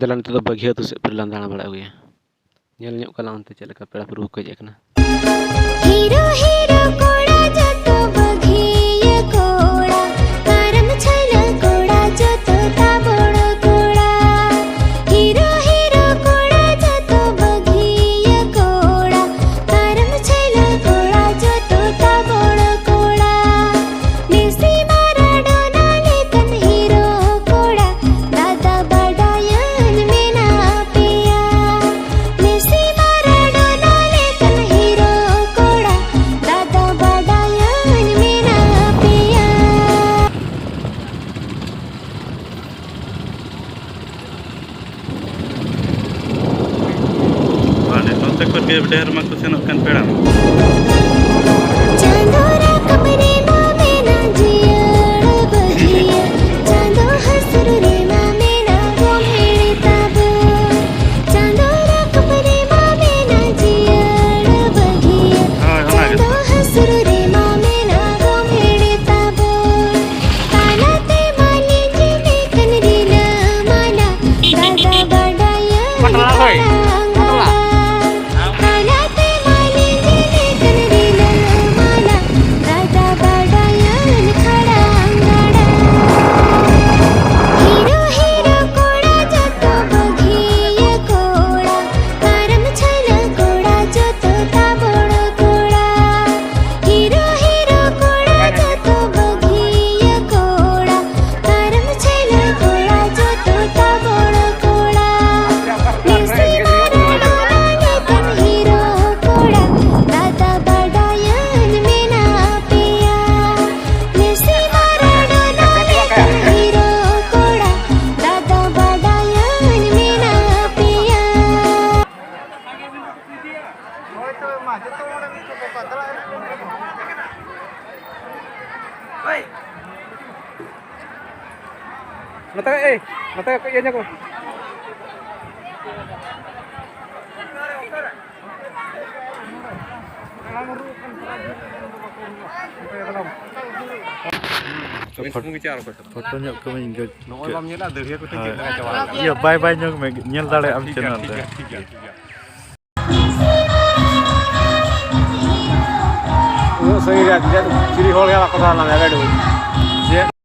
ᱫᱮᱞᱟ ᱱᱤᱛᱚᱜ ᱫᱚ ᱵᱟᱹᱜᱷᱤ ᱟᱹᱛᱩ ᱥᱮᱫ ᱯᱮ ᱞᱟᱸᱫᱟᱲ ᱵᱟᱲᱟ ᱟᱹᱜᱩᱭᱟ ᱧᱮᱞ ᱧᱚᱜ ᱠᱟᱞᱟᱝ ᱚᱱᱛᱮ ᱪᱮᱫ ᱞᱮᱠᱟ ᱯᱮᱲᱟ ᱯᱨᱚᱵᱷᱩ ᱠᱚ ᱦᱮᱡ ᱟᱠᱟᱱᱟ हीरो हीरो कोड़ा जतो बघिया कोड़ा करम छला कोड़ा जतो ताबड़ कोड़ा हीरो हीरो कोड़ा जतो बघिया कोड़ा करम छला कोड़ा जतो ताबड़ कोड़ा मेसी माराडोना लेकन हीरो कोड़ा दादा बड़ायन में ना पिया मेसी माराडोना लेकन हीरो कोड़ा दादा बड़ायन में ना पिया नोते को ढेर माको सेनोग कान पेड़ा चांदोरा कमरे मामे ना जियड़ बघिया चांदो हसुर रे मामे ना गोहेड़ी ताबो चांदोरा कमरे मामे ना जियड़ बघिया चांदो हसुर रे मामे ना गोहेड़ी ताबो कालाते माली जिने कनरी ना माला दादा बड़ायन कालाते माली जिने कनरी ना माला दादा बड़ायन खड़ा अंगाड़ा हीरो हीरो कोड़ा जतो बघिया कोड़ा करम छला कोड़ा जतो ताबड़ कोड़ा हीरो हीरो कोड़ा जतो बघिया कोड़ा करम छला कोड़ा जतो ताबड़ कोड़ा मेसी माराडोना लेकन हीरो कोड़ा दादा बड़ायन में ना पिया मेसी माराडोना लेकन हीरो कोड़ा दादा बड़ायन में ना पिया mata kok iya ko photo nyok ko min go nogol bam nyela dehia ko tinggi na jawa iya bye bye nyok me nyel dale am channel te sehingga ciri hol ya ko dana ya